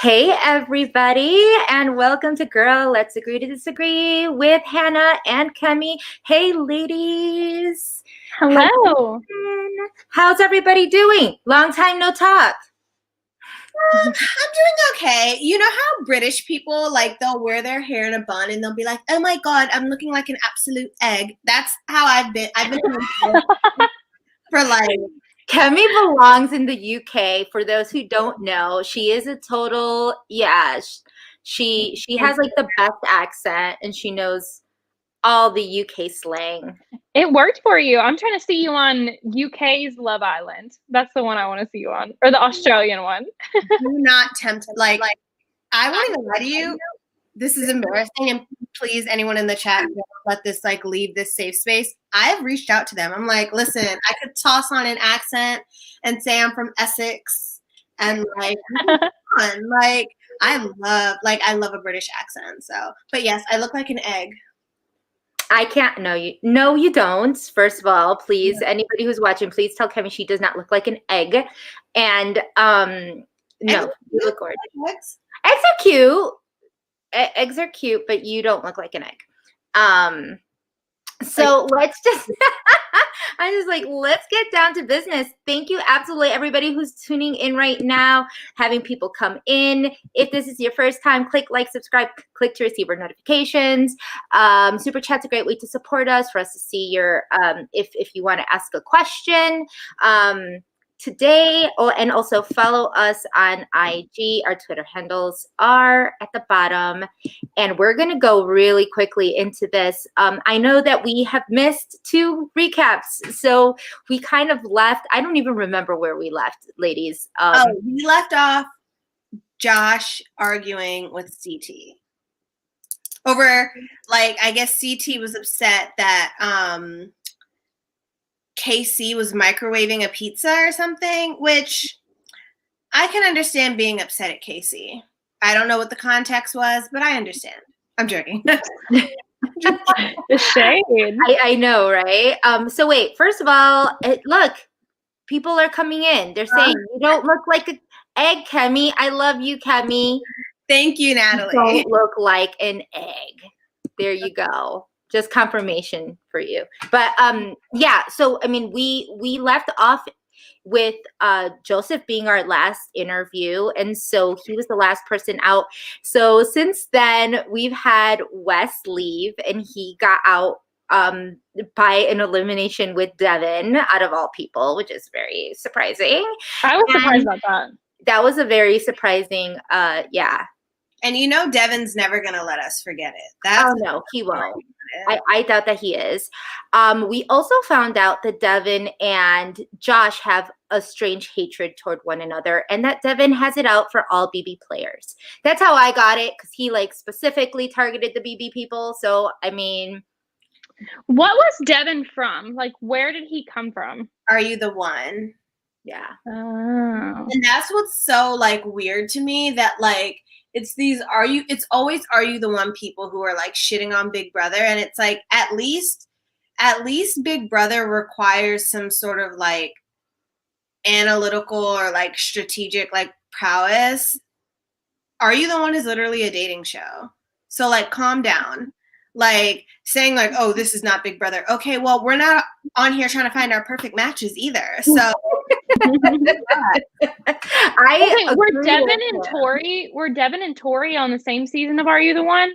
Hey, everybody, and welcome to Girl, Let's Agree to Disagree with Hannah and Kemi. Hey, ladies. Hello. How's everybody doing? Long time no talk. I'm doing okay. You know how British people, like, they'll wear their hair in a bun and they'll be like, oh my God, I'm looking like an absolute egg. That's how I've been for like. Kemi belongs in the UK. For those who don't know, she is a total, she has like the best accent and she knows all the UK slang. It worked for you. I'm trying to see you on UK's Love Island. That's the one I want to see you on. Or the Australian one. Do not tempt. Like I won't even lie to you. This is embarrassing. And please, anyone in the chat, don't let this like leave this safe space. I've reached out to them. I'm like, listen, I could toss on an accent and say I'm from Essex. And like, I love a British accent. So, but yes, I look like an egg. I can't. No, you don't. First of all, please, anybody who's watching, please tell Kemi she does not look like an egg. And no, you look gorgeous. Eggs are cute. Eggs are cute, but you don't look like an egg. So let's just, I'm just like, let's get down to business. Thank you, absolutely, everybody who's tuning in right now, having people come in. If this is your first time, click like, subscribe, click to receive our notifications. Super Chat's a great way to support us, for us to see your, if you want to ask a question. Today, and also follow us on IG. Our Twitter handles are at the bottom. And we're going to go really quickly into this. I know that we have missed 2 recaps. So we kind of left. I don't even remember where we left, ladies. We left off Josh arguing with CT. Over, like, I guess CT was upset that KC was microwaving a pizza or something, which I can understand being upset at KC. I don't know what the context was, but I understand. I'm joking. The shade. I know, right? So wait, first of all, look, people are coming in. They're saying, you don't look like an egg, Kemi. I love you, Kemi. Thank you, Natalie. You don't look like an egg. There you go. Just confirmation for you. But yeah, so I mean, we left off with Joseph being our last interview, and so he was the last person out. So since then, we've had Wes leave, and he got out by an elimination with Devin, out of all people, which is very surprising. I was surprised about that. That was a very surprising, yeah. And you know, Devin's never gonna let us forget it. Oh no, he won't. I doubt that he is. We also found out that Devin and Josh have a strange hatred toward one another, and that Devin has it out for all BB players. That's how I got it, because he like specifically targeted the BB people. So I mean, what was Devin from? Like, where did he come from? Are you the one? Yeah. Oh. And that's what's so like weird to me, that like it's always are you the one people who are like shitting on Big Brother, and it's like at least Big Brother requires some sort of like analytical or like strategic like prowess. Are You the One is literally a dating show. So like calm down. Like saying like, oh, this is not Big Brother. Okay, well, we're not on here trying to find our perfect matches either. So were Devin and Tory on the same season of Are You the One?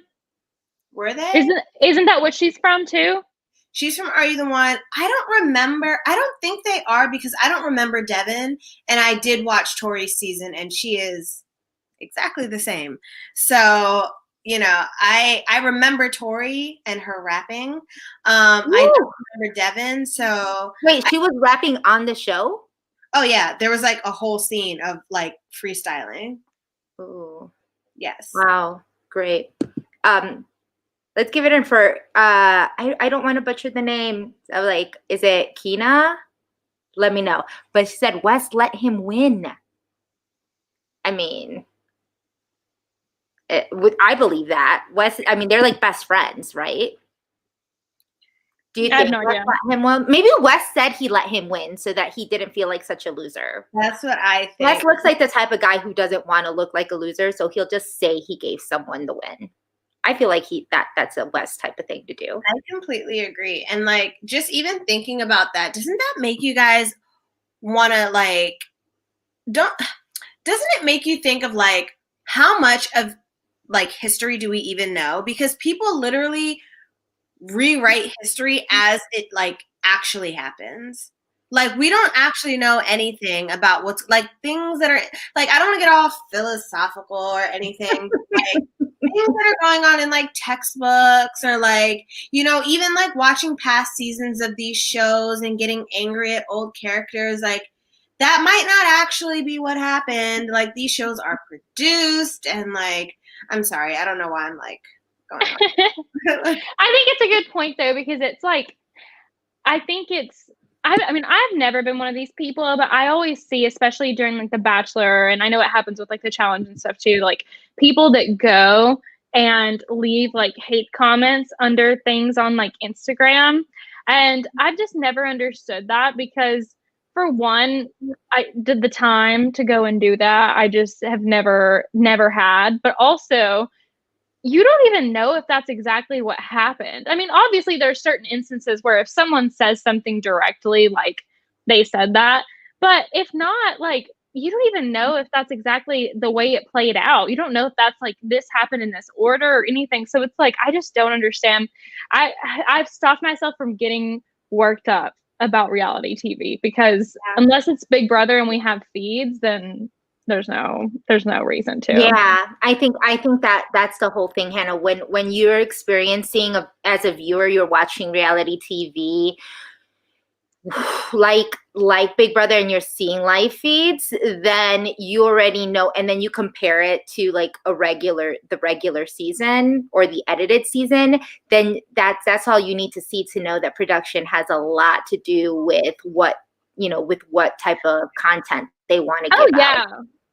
Were they? Isn't that what she's from too? She's from Are You the One? I don't remember. I don't think they are, because I don't remember Devin, and I did watch Tory's season, and she is exactly the same. So, you know, I remember Tory and her rapping. I don't remember Devin. So wait, she was rapping on the show? Oh yeah, there was like a whole scene of like freestyling. Ooh. Yes. Wow, great. Let's give it in for I don't want to butcher the name. So like, is it Kina? Let me know. But she said, Wes, let him win. I mean, I believe that. Wes, I mean, they're like best friends, right? Do you I have think no Wes idea. let him win? Maybe Wes said he let him win so that he didn't feel like such a loser. That's what I think. Wes looks like the type of guy who doesn't want to look like a loser, so he'll just say he gave someone the win. I feel like that's a Wes type of thing to do. I completely agree. And like, just even thinking about that, doesn't that make you guys want to like, doesn't it make you think of like, how much of like history do we even know? Because people literally rewrite history as it like actually happens. Like, we don't actually know anything about what's like things that are like, I don't want to get all philosophical or anything, but, like things that are going on in like textbooks or like, you know, even like watching past seasons of these shows and getting angry at old characters, like that might not actually be what happened. Like, these shows are produced and like, I'm sorry, I don't know why I'm like going on. I think it's a good point though, because it's like, I think it's, I mean, I've never been one of these people, but I always see, especially during like The Bachelor, and I know it happens with like the challenge and stuff too, like people that go and leave like hate comments under things on like Instagram. And I've just never understood that, because for one, I did the time to go and do that. I just have never had. But also, you don't even know if that's exactly what happened. I mean, obviously there's certain instances where if someone says something directly, like they said that, but if not, like you don't even know if that's exactly the way it played out. You don't know if that's like this happened in this order or anything. So it's like, I just don't understand. I've stopped myself from getting worked up about reality TV, because unless it's Big Brother and we have feeds, then there's no reason to. Yeah, I think that's the whole thing, Hannah. When you're experiencing as a viewer, you're watching reality TV, like Big Brother, and you're seeing live feeds, then you already know, and then you compare it to like the regular season or the edited season, then that's all you need to see to know that production has a lot to do with what type of content they want to give out.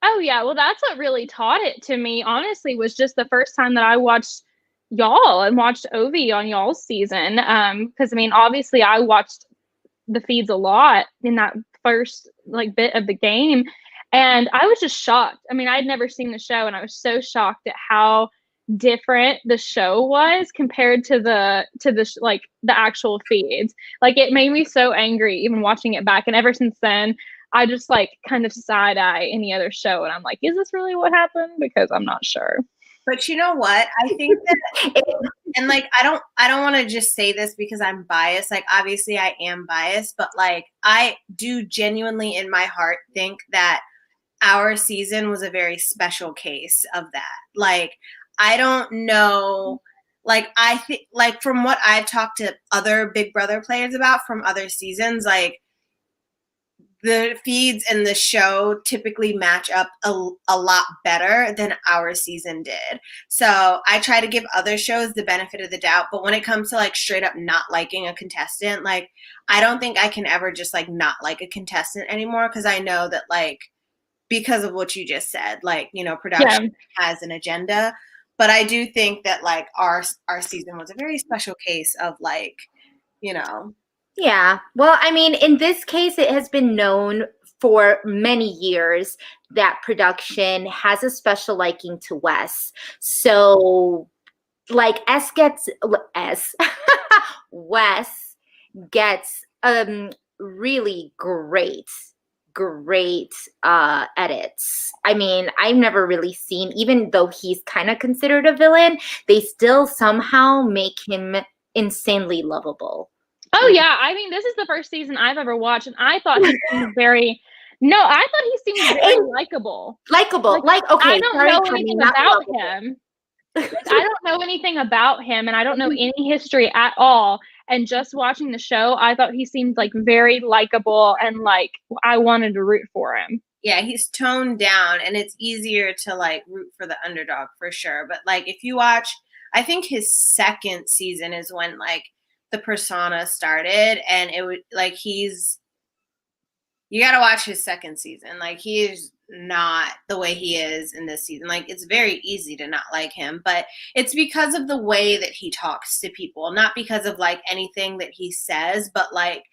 Oh yeah. Well, that's what really taught it to me, honestly, was just the first time that I watched y'all and watched Ovi on y'all's season. Because I mean, obviously I watched the feeds a lot in that first like bit of the game, and I was just shocked. I mean, I'd never seen the show, and I was so shocked at how different the show was compared to the like the actual feeds. Like, it made me so angry even watching it back, and ever since then I just like kind of side eye any other show, and I'm like, is this really what happened? Because I'm not sure. But you know what? I think that, and like, I don't want to just say this because I'm biased. Like, obviously I am biased, but like, I do genuinely in my heart think that our season was a very special case of that. Like, I don't know. Like, I think, like, from what I've talked to other Big Brother players about from other seasons, like, the feeds and the show typically match up a lot better than our season did. So I try to give other shows the benefit of the doubt. But when it comes to like straight up not liking a contestant, like, I don't think I can ever just like not like a contestant anymore, because I know that, like, because of what you just said, like, you know, production has an agenda. But I do think that like our season was a very special case of like, you know. Yeah. Well, I mean, in this case, it has been known for many years that production has a special liking to Wes. So, like, Wes gets really great edits. I mean, I've never really seen, even though he's kind of considered a villain, they still somehow make him insanely lovable. Oh yeah, I mean, this is the first season I've ever watched, and I thought he seemed very very likable. Like, okay, I don't know anything about him. Like, I don't know anything about him, and I don't know any history at all. And just watching the show, I thought he seemed like very likable, and like I wanted to root for him. Yeah, he's toned down, and it's easier to like root for the underdog for sure. But like, if you watch, I think his second season is when like the persona started, and it was like he's you got to watch his second season. Like, he is not the way he is in this season. Like, it's very easy to not like him, but it's because of the way that he talks to people, not because of like anything that he says, but like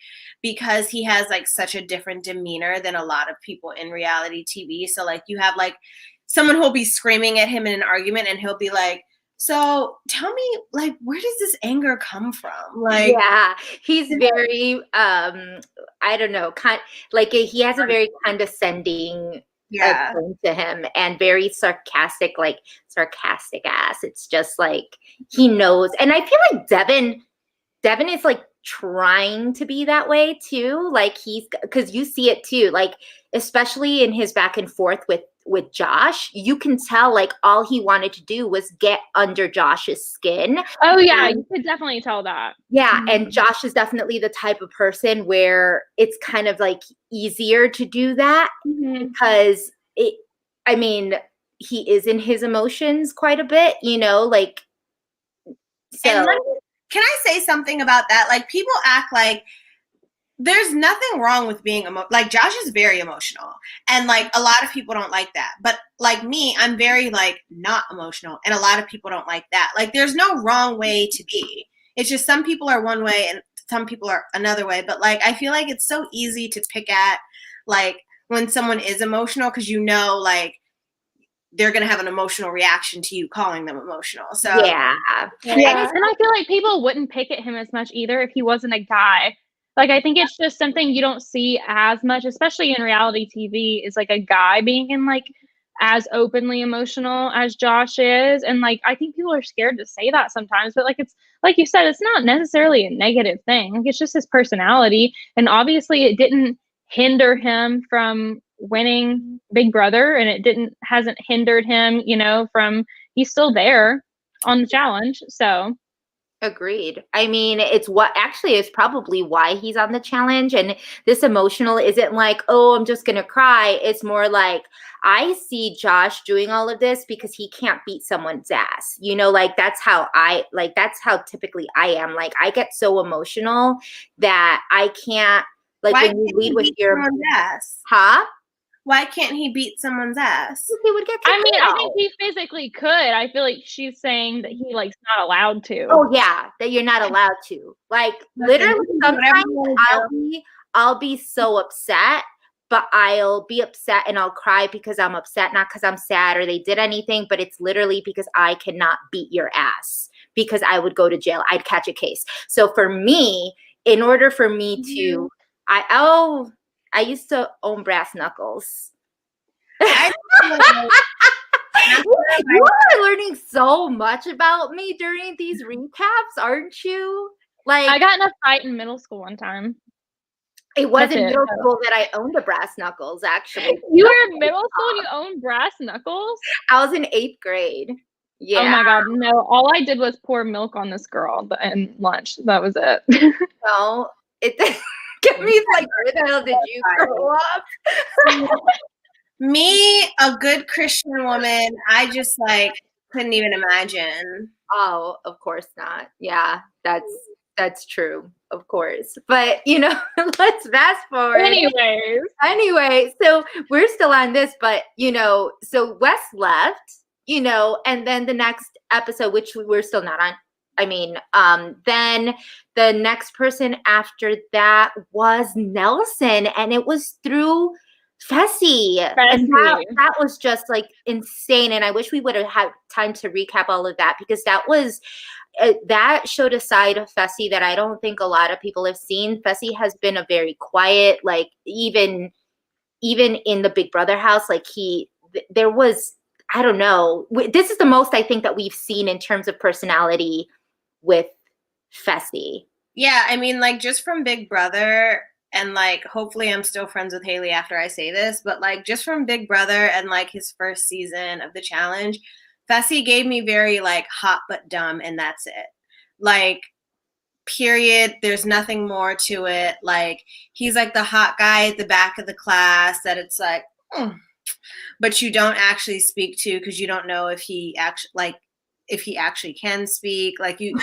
because he has like such a different demeanor than a lot of people in reality TV. So like you have like someone who'll be screaming at him in an argument and he'll be like, so tell me, like, where does this anger come from? Like, yeah, he's very, I don't know, like he has a very condescending tone to him and very sarcastic, like sarcastic ass. It's just like he knows, and I feel like Devin is like trying to be that way too. Like because you see it too, like especially in his back and forth with Josh, you can tell like all he wanted to do was get under Josh's skin. Oh yeah, you could definitely tell that. Yeah, and Josh is definitely the type of person where it's kind of like easier to do that because he is in his emotions quite a bit, like so. Can I say something about that? Like, people act like there's nothing wrong with being like, Josh is very emotional, and like a lot of people don't like that. But like me, I'm very like not emotional, and a lot of people don't like that. Like, there's no wrong way to be. It's just some people are one way and some people are another way. But like, I feel like it's so easy to pick at like when someone is emotional, because like they're going to have an emotional reaction to you calling them emotional. So yeah. And I feel like people wouldn't pick at him as much either if he wasn't a guy. Like, I think it's just something you don't see as much, especially in reality TV, is like a guy being in like as openly emotional as Josh is. And like, I think people are scared to say that sometimes, but like, it's like you said, it's not necessarily a negative thing. Like, it's just his personality. And obviously it didn't hinder him from winning Big Brother, and it hasn't hindered him, from, he's still there on the challenge. So agreed. I mean, it's probably why he's on the challenge. And this emotional isn't like, oh, I'm just gonna cry. It's more like, I see Josh doing all of this because he can't beat someone's ass. Like that's how typically I am. Like, I get so emotional that I can't, like, why when you lead with your ass? Huh? Why can't he beat someone's ass? He would get I mean, I think he physically could. I feel like she's saying that he like not allowed to. Oh yeah, that you're not allowed to. Like, literally, sometimes I'll be so upset, but I'll be upset and I'll cry because I'm upset, not because I'm sad or they did anything, but it's literally because I cannot beat your ass, because I would go to jail. I'd catch a case. So for me, in order for me to, I used to own brass knuckles. You are learning so much about me during these recaps, aren't you? Like, I got in a fight in middle school one time. It was in middle school that I owned the brass knuckles, actually. You were in middle school and you owned brass knuckles? I was in 8th grade. Yeah. Oh my God, no. All I did was pour milk on this girl and lunch. That was it. No, get me like, where the hell did you grow up? Me, a good Christian woman, I just like couldn't even imagine. Oh, of course not. Yeah, that's true, of course. But let's fast forward. Anyway, so we're still on this, but so Wes left, and then the next episode, which we're still not on. I mean, then the next person after that was Nelson, and it was through Fessy. And that was just like insane. And I wish we would have had time to recap all of that, because that showed a side of Fessy that I don't think a lot of people have seen. Fessy has been a very quiet, like even in the Big Brother house, like there was, I don't know. This is the most I think that we've seen in terms of personality with Fessy. Yeah, I mean, like, just from Big Brother, and like, hopefully I'm still friends with Haley after I say this, but like, just from Big Brother and like his first season of the challenge, Fessy gave me very like hot but dumb, and that's it. Like, period. There's nothing more to it. Like, he's like the hot guy at the back of the class that it's like, but you don't actually speak to, because you don't know if he actually, like, if he actually can speak. Like you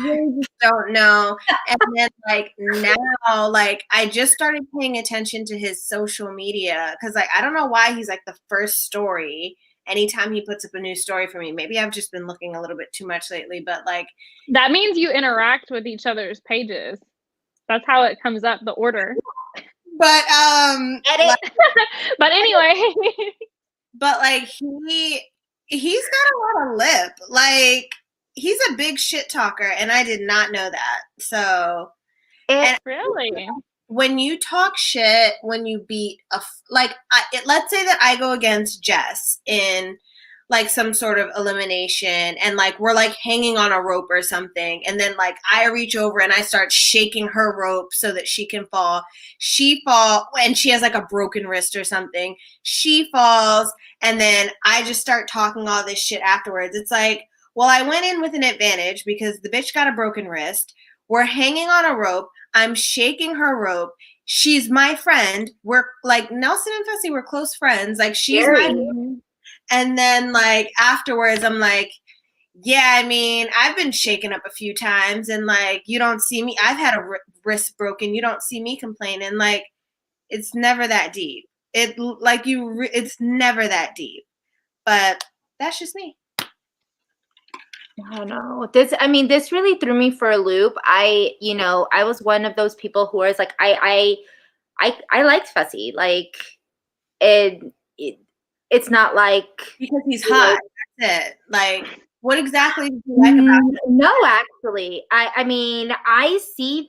really just don't know. And then like now, like I just started paying attention to his social media because like I don't know why he's like the first story anytime he puts up a new story for me. Maybe I've just been looking a little bit too much lately, but like that means you interact with each other's pages. That's how it comes up, the order. But Edit. But anyway. But like he's got a lot of lip. Like he's a big shit talker, and I did not know that. So Really, when you talk shit, when you beat let's say that I go against Jess in like some sort of elimination, and like we're like hanging on a rope or something, and then like I reach over and I start shaking her rope so that she can fall. She falls, and she has like a broken wrist or something. She falls, and then I just start talking all this shit afterwards. It's like, well, I went in with an advantage because the bitch got a broken wrist. We're hanging on a rope. I'm shaking her rope. She's my friend. We're like Nelson and Fessy, we're close friends. Like she's my friend. And then like afterwards, I'm like, yeah, I mean, I've been shaken up a few times, and like you don't see me. I've had a wrist broken. You don't see me complaining. Like it's never that deep. It's never that deep. But that's just me. I don't know. This really threw me for a loop. I was one of those people who was like, I liked Fessy. Like it's not like because he's hot. That's it. Like, what exactly do you like about him? No, actually, I mean, I see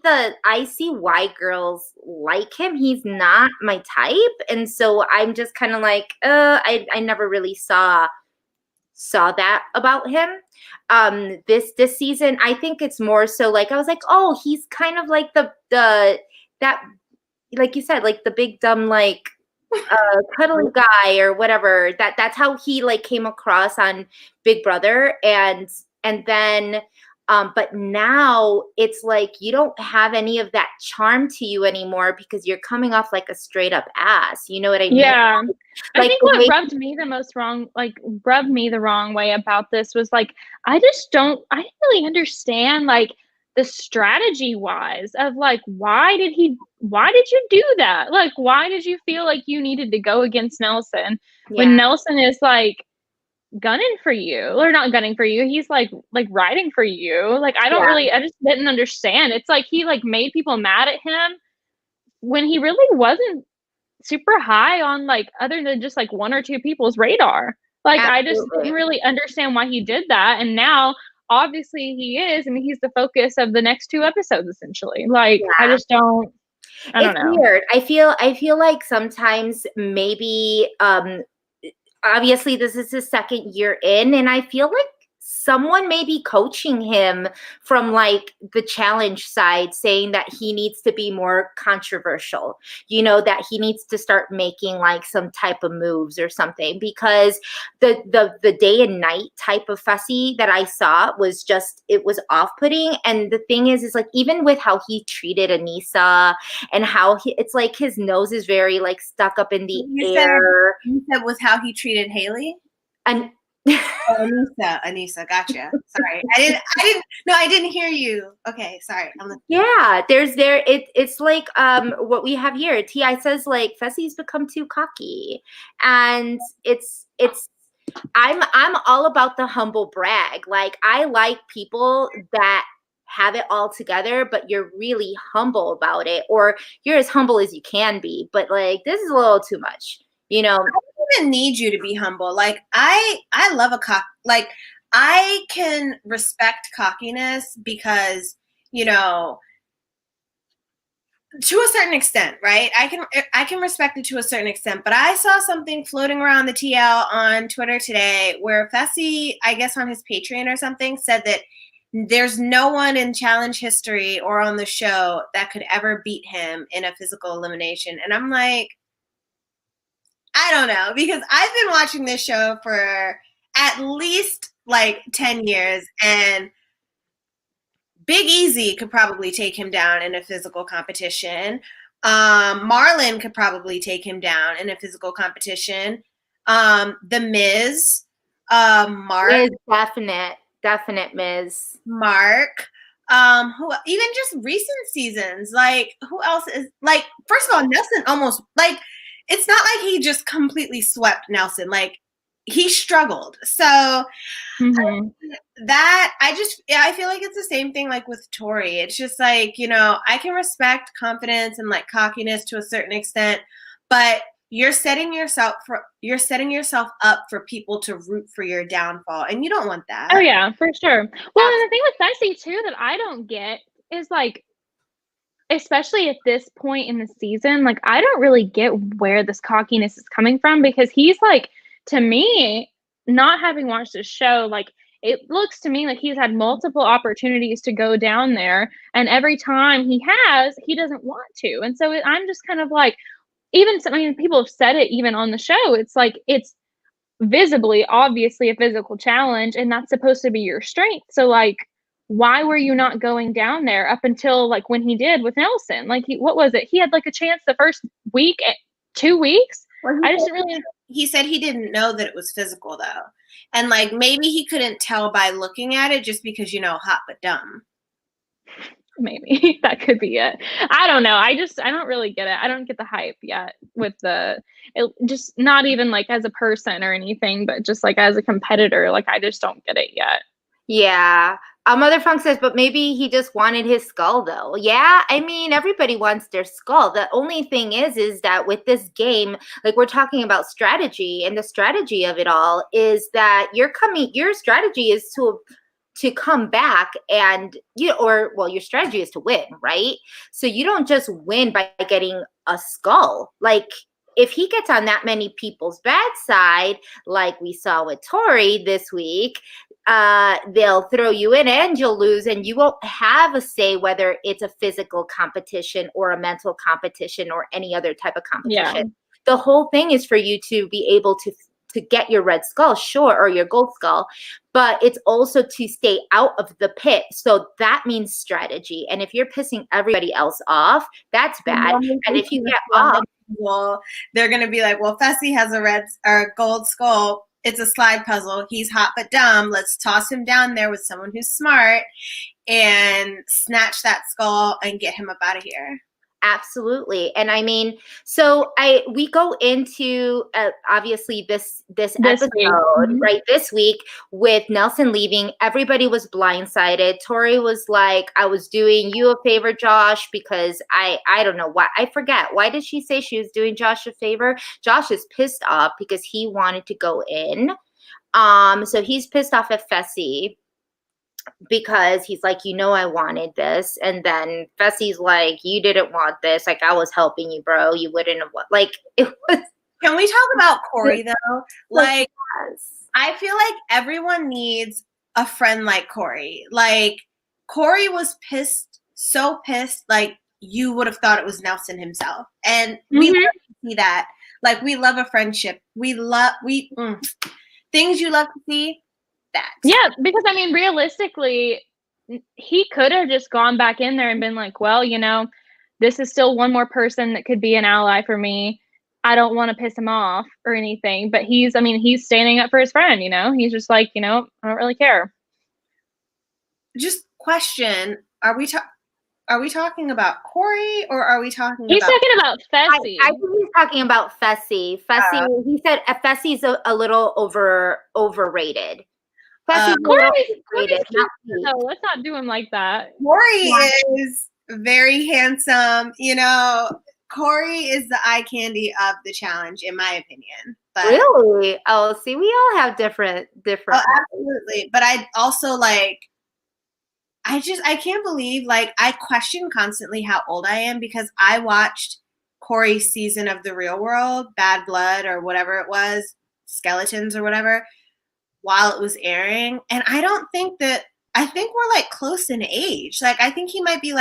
why girls like him. He's not my type, and so I'm just kind of like, I never really saw that about him. This season, I think it's more so like I was like, oh, he's kind of like that, like you said, like the big dumb like cuddly guy or whatever. That's how he like came across on Big Brother, and then but now it's like you don't have any of that charm to you anymore because you're coming off like a straight up ass. You know what I mean? Yeah. Like, I think what rubbed me the wrong way about this was like I didn't really understand like the strategy wise of like why did you do that? Like why did you feel like you needed to go against Nelson when Nelson is like gunning for you, or not gunning for you, he's like riding for you. Like I just didn't understand. It's like he like made people mad at him when he really wasn't super high on like other than just like one or two people's radar. Like I just didn't really understand why he did that, and now obviously he is. I mean, he's the focus of the next 2 episodes essentially. Like I don't know. It's weird. I feel like sometimes maybe obviously this is his second year in, and I feel like someone may be coaching him from like the challenge side, saying that he needs to be more controversial, that he needs to start making like some type of moves or something, because the day and night type of Fessy that I saw was just, it was off-putting. And the thing is like, even with how he treated Anisa and how it's like his nose is very like stuck up in the air. You said was how he treated Haley? And Anisa, gotcha. Sorry, I didn't hear you. Okay, sorry. Yeah, it's like what we have here. T.I. says like Fessy's become too cocky, and I'm all about the humble brag. Like I like people that have it all together, but you're really humble about it, or you're as humble as you can be. But like this is a little too much. I don't even need you to be humble. Like I love like I can respect cockiness because, to a certain extent, right? I can respect it to a certain extent, but I saw something floating around the TL on Twitter today where Fessy, I guess on his Patreon or something, said that there's no one in challenge history or on the show that could ever beat him in a physical elimination. And I'm like, I don't know, because I've been watching this show for at least like 10 years, and Big Easy could probably take him down in a physical competition. Marlon could probably take him down in a physical competition. The Miz, Mark. Is definite. Definite Ms. Mark. Who even just recent seasons, like who else is like, first of all, Nelson almost like, it's not like he just completely swept Nelson. Like he struggled. So that I feel like it's the same thing like with Tory. It's just like, you know, I can respect confidence and like cockiness to a certain extent, but you're setting yourself up for people to root for your downfall, and you don't want that. Oh yeah, for sure. Well, and the thing with Fessy too that I don't get is like, especially at this point in the season, like I don't really get where this cockiness is coming from, because he's like, to me, not having watched the show, like it looks to me like he's had multiple opportunities to go down there, and every time he doesn't want to. And so I'm just kind of like, people have said it even on the show. It's like, it's visibly, obviously a physical challenge, and that's supposed to be your strength. So like, why were you not going down there up until like when he did with Nelson? Like what was it? He had like a chance the first week, 2 weeks. Well, he said he didn't know that it was physical though. And like maybe he couldn't tell by looking at it just because, you know, hot but dumb. Maybe that could be it. I don't know. I don't really get it. I don't get the hype yet with just not even like as a person or anything, but just like as a competitor. Like I just don't get it yet. Yeah. Mother Funk says, but maybe he just wanted his skull though. Yeah, I mean, everybody wants their skull. The only thing is that with this game, like we're talking about strategy, and the strategy of it all is that your strategy is to come back and your strategy is to win, right? So you don't just win by getting a skull. Like if he gets on that many people's bad side, like we saw with Tory this week, they'll throw you in and you'll lose, and you won't have a say whether it's a physical competition or a mental competition or any other type of competition. Yeah. The whole thing is for you to be able to get your red skull, sure, or your gold skull, but it's also to stay out of the pit. So that means strategy. And if you're pissing everybody else off, that's bad. And if you get off, well, they're going to be like, well, Fessy has a gold skull. It's a slide puzzle. He's hot but dumb. Let's toss him down there with someone who's smart and snatch that skull and get him up out of here. Absolutely. And I mean, so we go into obviously this episode, right, this week with Nelson leaving. Everybody was blindsided. Tory was like, I was doing you a favor, Josh, because I don't know why. I forget. Why did she say she was doing Josh a favor? Josh is pissed off because he wanted to go in. So he's pissed off at Fessy, because he's like, I wanted this. And then Fessy's like, you didn't want this. Like, I was helping you, bro. You wouldn't have. Like, it was. Can we talk about Corey, though? Like, I feel like everyone needs a friend like Corey. Like, Corey was pissed, so pissed, like, you would have thought it was Nelson himself. And we love to see that. Like, we love a friendship. Things you love to see. That. Yeah, because I mean, realistically, he could have just gone back in there and been like, well, this is still one more person that could be an ally for me. I don't want to piss him off or anything, but he's standing up for his friend, he's just like, I don't really care. Just question, are we talking about Corey, or are we talking He's talking about Fessy. I think he's talking about Fessy. He said Fessy's a little overrated. No, let's not do him like that. Corey is very handsome. Corey is the eye candy of the challenge, in my opinion. But, really? Oh, see, we all have different. Oh, absolutely. But I also I can't believe, I question constantly how old I am, because I watched Corey's season of The Real World, Bad Blood, or whatever it was, Skeletons or whatever, while it was airing. And I think we're close in age. I think he might be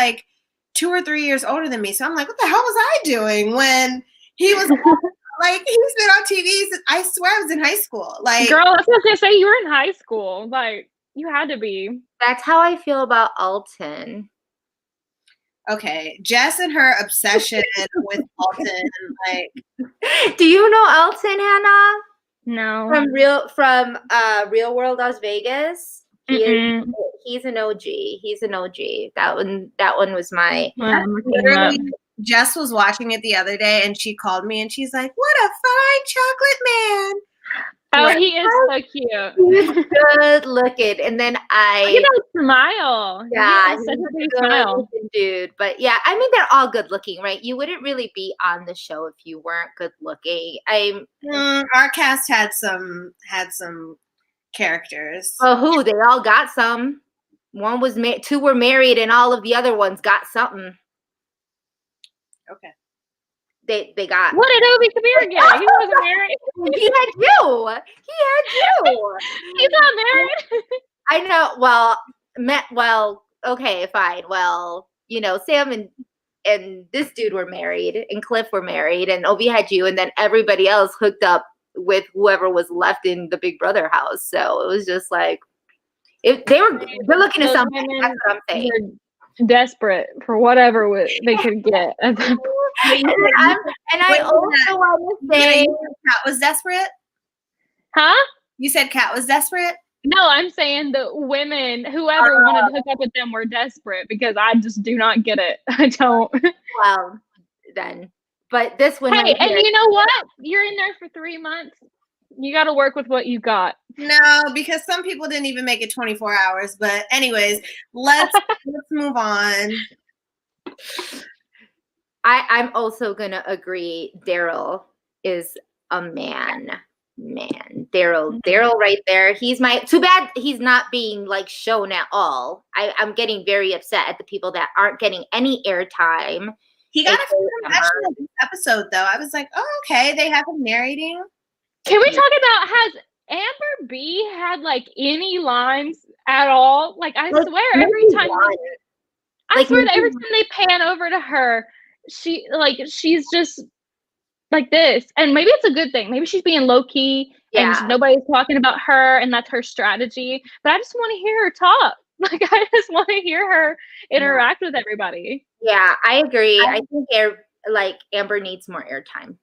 2 or 3 years older than me. So I'm like, what the hell was I doing when he was he's been on TV since, I swear I was in high school. Girl, I was gonna say, you were in high school. You had to be. That's how I feel about Alton. Okay, Jess and her obsession with Alton. Do you know Alton, Hannah? No. From Real World Las Vegas. He's an OG. He's an OG. That one was my. Literally, Jess was watching it the other day, and she called me, and she's like, "What a fine chocolate man!" Oh, he is so cute. He's good looking, and then look at that smile. Yeah, he's such a good smile, dude. But yeah, I mean, they're all good looking, right? You wouldn't really be on the show if you weren't good looking. Our cast had some characters. Oh, who? They all got some. One was two were married, and all of the other ones got something. Okay. They got. What did Obi Kabir get? He wasn't married. He had you. He's not married. I know. Well, okay, fine. Well, Sam and this dude were married, and Cliff were married, and Obi had you, and then everybody else hooked up with whoever was left in the Big Brother house. So it was just like, they're looking at something. That's what I'm saying. Desperate for whatever they could get. And I also want to say, Kat was desperate. Huh? You said Kat was desperate? No, I'm saying the women, whoever wanted to hook up with them, were desperate, because I just do not get it. I don't. Well, then, but this one. Hey, and you know what? You're in there for 3 months. You got to work with what you got. No, because some people didn't even make it 24 hours. But anyways, let's move on. I'm also gonna agree. Daryl is a man. Daryl right there. He's too bad he's not being like shown at all. I'm getting very upset at the people that aren't getting any airtime. He got a confessional this episode though. I was like, oh, okay, they have him narrating. Can we talk about, has Amber B had like any lines at all? Like, I swear every time they pan over to her, she's just like this. And maybe it's a good thing. Maybe she's being low key and nobody's talking about her, and that's her strategy. But I just want to hear her talk. Like, I just want to hear her interact with everybody. Yeah, I agree. I think Amber needs more airtime.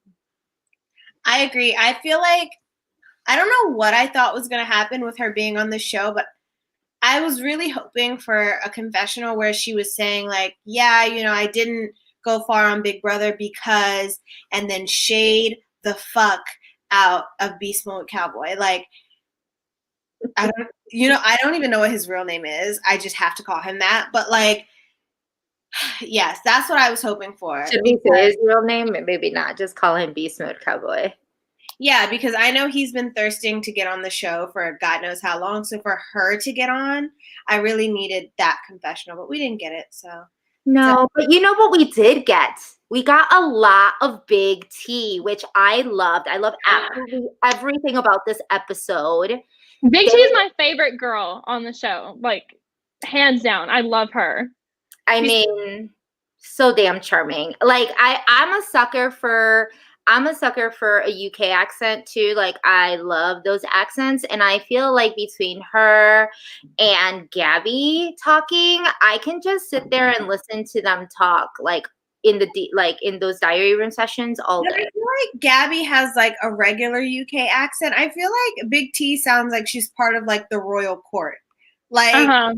I agree. I feel like, I don't know what I thought was going to happen with her being on the show, but I was really hoping for a confessional where she was saying like, yeah, I didn't go far on Big Brother because, and then shade the fuck out of Beast Mode Cowboy. Like, I don't even know what his real name is. I just have to call him that. But like, yes, that's what I was hoping for. Should we say his real name? Maybe not. Just call him Beast Mode Cowboy. Yeah, because I know he's been thirsting to get on the show for God knows how long. So for her to get on, I really needed that confessional, but we didn't get it. No, but you know what we did get? We got a lot of big tea, which I loved. I love absolutely everything about this episode. Big T is my favorite girl on the show. Like, hands down. I love her. I mean, so damn charming. Like, I'm a sucker for a UK accent too. Like, I love those accents, and I feel like between her and Gabby talking, I can just sit there and listen to them talk like in those diary room sessions all day. I feel like Gabby has like a regular UK accent. I feel like Big T sounds like she's part of like the royal court. Like,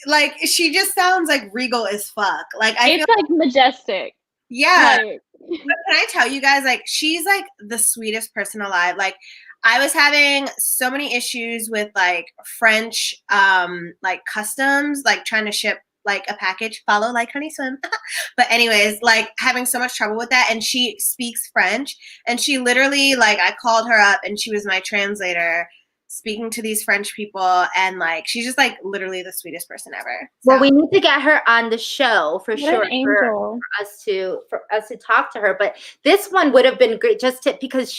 like she just sounds like regal as fuck. Like, I feel like majestic. Yeah. Like, but can I tell you guys, like, she's like the sweetest person alive. Like, I was having so many issues with like French like customs, like trying to ship like a package, follow like honey swim. But anyways, like having so much trouble with that. And she speaks French, and she literally, like, I called her up and she was my translator speaking to these French people, and like she's just like literally the sweetest person ever. So. Well, we need to get her on the show for sure for us to talk to her. But this one would have been great because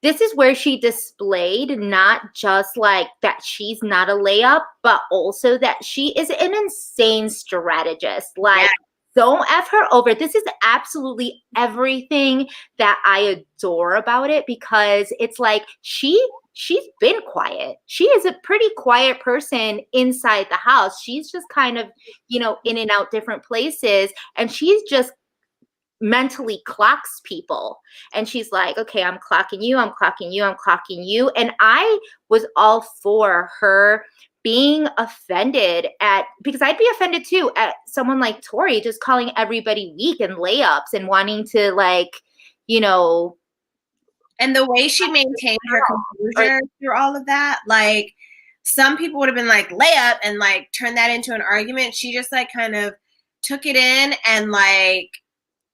this is where she displayed not just like that she's not a layup, but also that she is an insane strategist. Like, don't F her over. This is absolutely everything that I adore about it, because it's like she's been quiet. She is a pretty quiet person inside the house. She's just kind of, in and out different places, and she's just mentally clocks people, and she's like, okay, I'm clocking you, I'm clocking you, I'm clocking you. And I was all for her being offended at, because I'd be offended too at someone like Tory just calling everybody weak and layups and wanting to like, you know. And the way she maintained her composure through all of that, like some people would have been like layup and like turn that into an argument. She just like kind of took it in and like,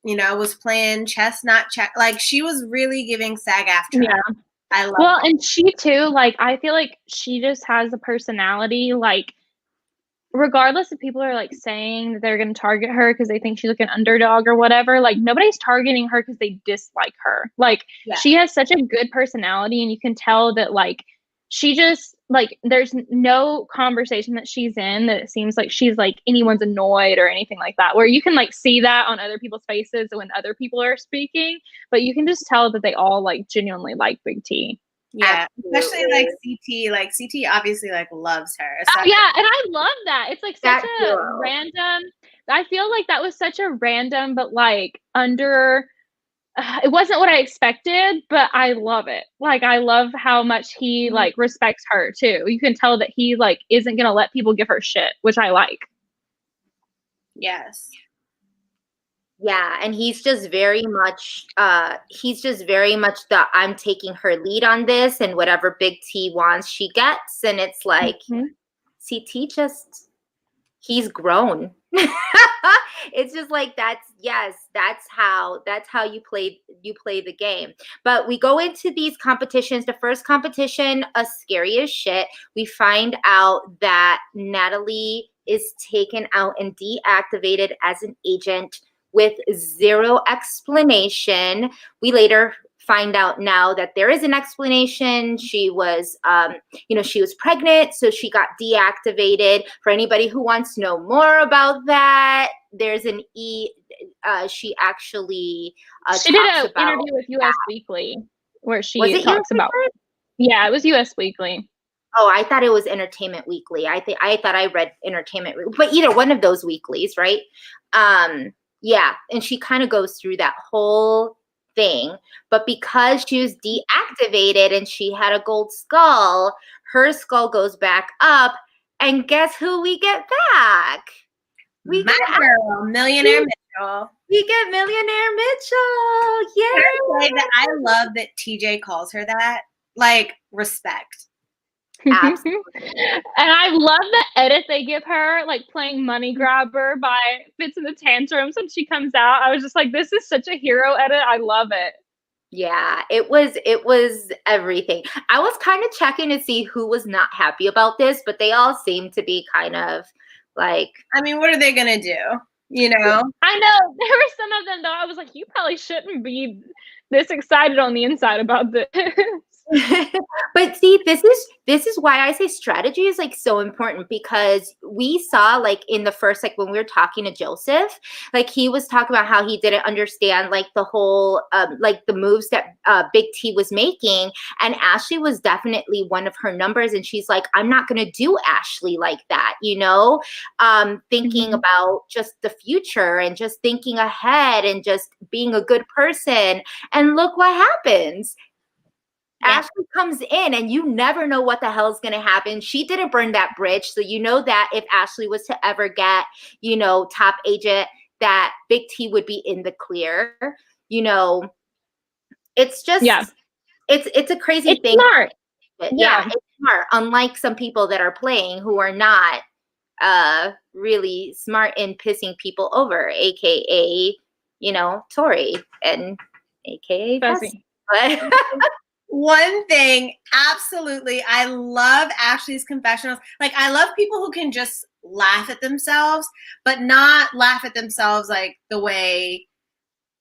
you know, was playing chess, not check. Like she was really giving SAG-AFTRA. Yeah. I love Well, and she too, like, I feel like she just has a personality, like, regardless if people are like saying that they're going to target her because they think she's like an underdog or whatever, like nobody's targeting her because they dislike her. Like she has such a good personality, and you can tell that like she just like there's no conversation that she's in that it seems like she's like anyone's annoyed or anything like that, where you can like see that on other people's faces when other people are speaking, but you can just tell that they all like genuinely like Big T. Yeah, especially like CT. Like CT obviously like loves her. So. Yeah, and I love that. It's like such a girl. random. I feel like that was such a random, but like under. It wasn't what I expected, but I love it. Like I love how much he like respects her too. You can tell that he like isn't gonna let people give her shit, which I like. Yes. Yeah, and he's just very much the I'm taking her lead on this, and whatever Big T wants, she gets. And it's like CT just he's grown. It's just like that's how you play the game. But we go into these competitions. The first competition, scary as shit. We find out that Natalie is taken out and deactivated as an agent with zero explanation. We later find out now that there is an explanation. She was, she was pregnant, so she got deactivated. For anybody who wants to know more about that, there's an she actually she did an interview with US Weekly where she talks about. Yeah, it was US Weekly. Oh, I thought it was Entertainment Weekly. I thought I read Entertainment, but either one of those weeklies, right? Yeah, and she kind of goes through that whole thing, but because she was deactivated and she had a gold skull, her skull goes back up, and guess who we get back? We get Millionaire Mitchell. We get Millionaire Mitchell. Yeah. I love that TJ calls her that. Like, respect. Absolutely. And I love the edit they give her, like playing Money Grabber by Fits in the Tantrums when she comes out. I was just like, this is such a hero edit. I love it. Yeah, it was everything. I was kind of checking to see who was not happy about this, but they all seemed to be kind of like, I mean, what are they gonna do? You know? I know. There were some of them though. I was like, you probably shouldn't be this excited on the inside about this. But see, this is why I say strategy is like so important, because we saw like in the first, like when we were talking to Joseph, like he was talking about how he didn't understand like the whole like the moves that Big T was making, and Ashley was definitely one of her numbers, and she's like, I'm not gonna do Ashley like that, you know, thinking about just the future and just thinking ahead and just being a good person. And look what happens. Yeah. Ashley comes in and you never know what the hell is going to happen. She didn't burn that bridge. So you know that if Ashley was to ever get, you know, top agent, that Big T would be in the clear. You know, it's just, it's a crazy thing. Smart. Yeah, it's smart. Unlike some people that are playing who are not really smart in pissing people over, AKA, you know, Tory and AKA Fessy. One thing, absolutely, I love Ashley's confessionals. Like, I love people who can just laugh at themselves, but not laugh at themselves like the way,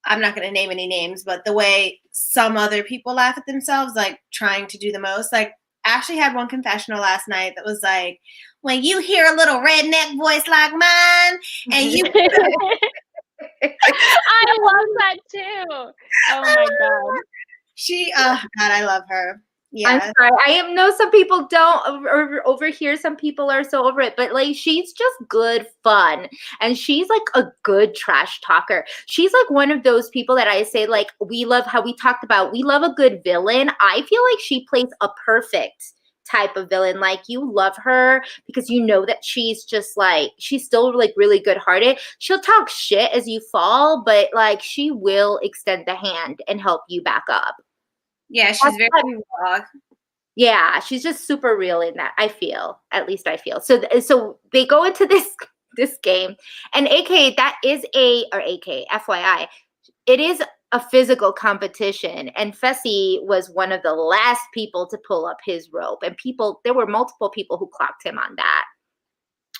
I'm not going to name any names, but the way some other people laugh at themselves, like trying to do the most. Like, Ashley had one confessional last night that was like, when you hear a little redneck voice like mine, and you... I love that too. Oh my God. God, I love her. Yeah. I'm sorry. I know some people don't over here. Some people are so over it, but like she's just good fun, and she's like a good trash talker. She's like one of those people that I say like we love how we talked about. We love a good villain. I feel like she plays a perfect type of villain. Like, you love her because you know that she's just like, she's still like really good hearted. She'll talk shit as you fall, but like she will extend the hand and help you back up. Yeah, she's very raw. Yeah, she's just super real in that. I feel, at least I feel. So they go into this game, and AK, that is FYI, it is a physical competition, and Fessy was one of the last people to pull up his rope, and there were multiple people who clocked him on that,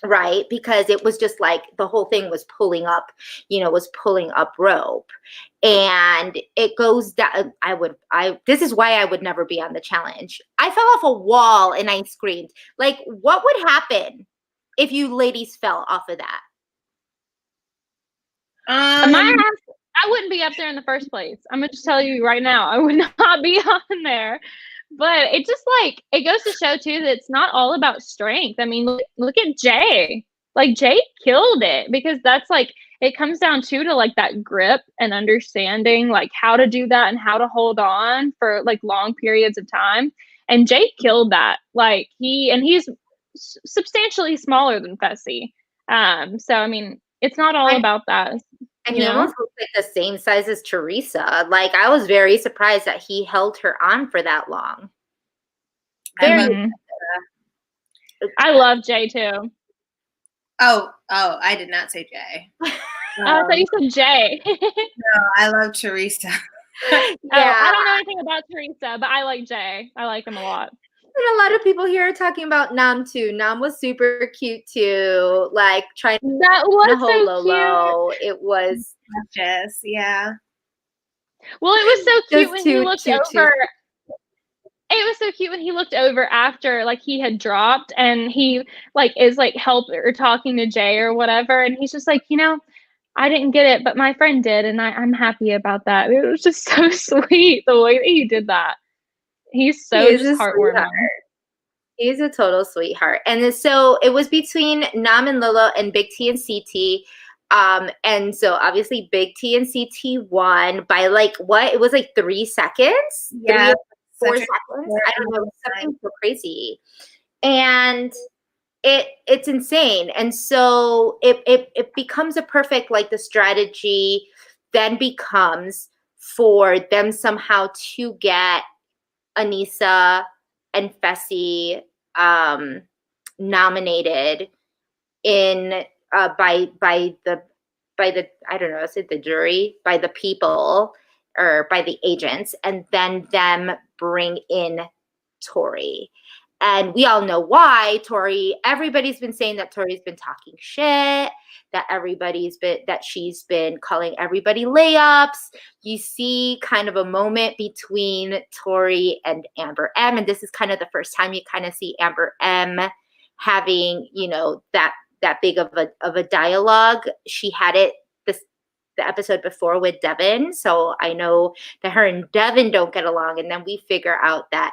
right? Because it was just like the whole thing was pulling up rope, and it goes down. This is why I would never be on the challenge. I fell off a wall and I screamed. Like, what would happen if you ladies fell off of that? I wouldn't be up there in the first place. I'm gonna just tell you right now, I would not be on there. But it just like, it goes to show too that it's not all about strength. I mean, look at Jay. Like, Jay killed it, because that's like, it comes down to like that grip and understanding like how to do that and how to hold on for like long periods of time. And Jay killed that. Like, he's substantially smaller than Fessy. So I mean, it's not all about that. And he almost looks like the same size as Teresa. Like, I was very surprised that he held her on for that long. I love Jay too. Oh, I did not say Jay. I thought you said Jay. No, I love Teresa. Yeah. I don't know anything about Teresa, but I like Jay. I like him a lot. And a lot of people here are talking about Nam too. Nam was super cute too. Like, trying to so cute. It was just, yeah. Well, it was so cute when he looked over. It was so cute when he looked over after like he had dropped, and he like is like helping or talking to Jay or whatever, and he's just like, I didn't get it, but my friend did, and I'm happy about that. It was just so sweet the way that he did that. He's just heartwarming. He's a total sweetheart. And so it was between Nam and Lolo and Big T and CT. And so obviously Big T and CT won by like what? It was like 3 seconds? Yeah. 4 seconds? I don't know. Something so crazy. And it's insane. And so it becomes a perfect, like, the strategy then becomes for them somehow to get Anisa and Fessy nominated in by the I don't know, is it the jury, by the people or by the agents, and then them bring in Tory. And we all know why. Everybody's been saying that Tory's been talking shit, that she's been calling everybody layups. You see kind of a moment between Tory and Amber M, and this is kind of the first time you kind of see Amber M having, that big of a dialogue. She had it the episode before with Devin, so I know that her and Devin don't get along, and then we figure out that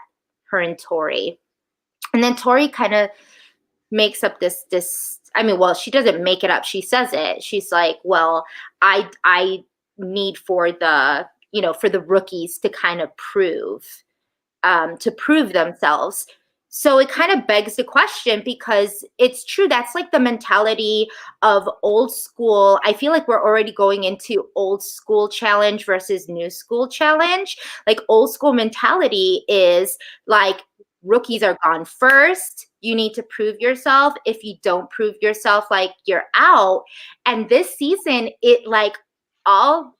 her and Tory. And then Tory kind of makes up this, she doesn't make it up. She says it. She's like, well, I need for the rookies to kind of prove themselves. So it kind of begs the question, because it's true. That's like the mentality of old school. I feel like we're already going into old school challenge versus new school challenge. Like, old school mentality is like, rookies are gone first. You need to prove yourself. If you don't prove yourself, like, you're out. And this season,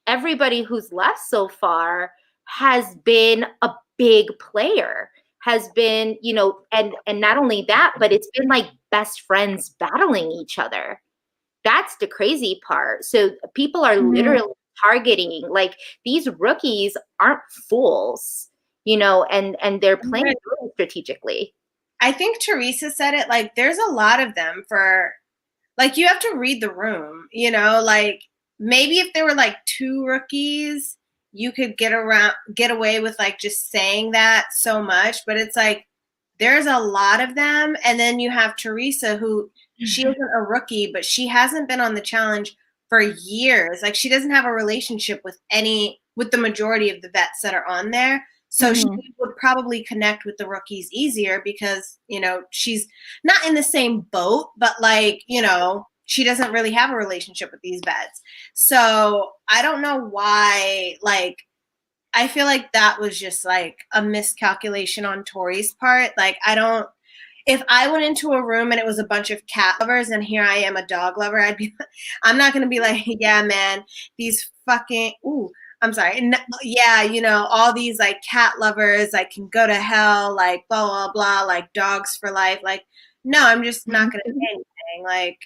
everybody who's left so far has been a big player, has been, and not only that, but it's been like best friends battling each other. That's the crazy part. So people are literally targeting, like, these rookies aren't fools. And they're playing really strategically. I think Teresa said it, like, there's a lot of them for, like, you have to read the room, like, maybe if there were like 2 rookies, you could get away with like just saying that so much, but it's like, there's a lot of them. And then you have Teresa, who she isn't a rookie, but she hasn't been on the challenge for years. Like, she doesn't have a relationship with the majority of the vets that are on there. So she would probably connect with the rookies easier because, you know, she's not in the same boat, but like, you know, she doesn't really have a relationship with these vets. So I don't know why, like, I feel like that was just like a miscalculation on Tory's part. Like, if I went into a room and it was a bunch of cat lovers and here I am a dog lover, I'm not going to be like, yeah, man, these fucking, I'm sorry. Yeah, you know, all these like cat lovers, like can go to hell, like blah, blah, blah, like dogs for life. Like, no, I'm just not going to say anything. Like,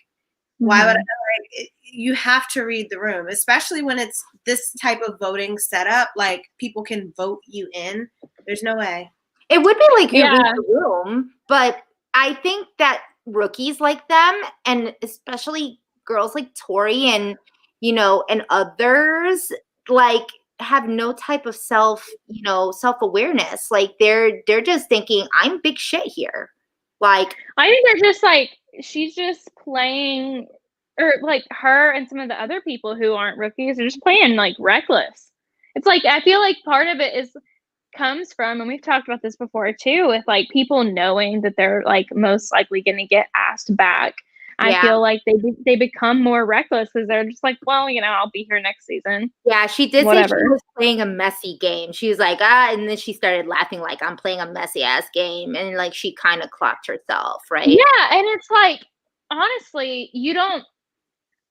why would I, like, you have to read the room, especially when it's this type of voting setup. Like, people can vote you in. There's no way. It would be like you read the room, but I think that rookies like them, and especially girls like Tory and, you know, and others, like, have no type of self-awareness. Like, they're just thinking, I'm big shit here. Like, I think they're just like, she's just playing, or like her and some of the other people who aren't rookies are just playing like reckless. It's like, I feel like part of it comes from, and we've talked about this before too, with like people knowing that they're like most likely going to get asked back. I feel like they become more reckless because they're just like, well, you know, I'll be here next season. Yeah, she did say she was playing a messy game. She was like, and then she started laughing like, I'm playing a messy ass game, and like she kind of clocked herself, right? Yeah, and it's like, honestly,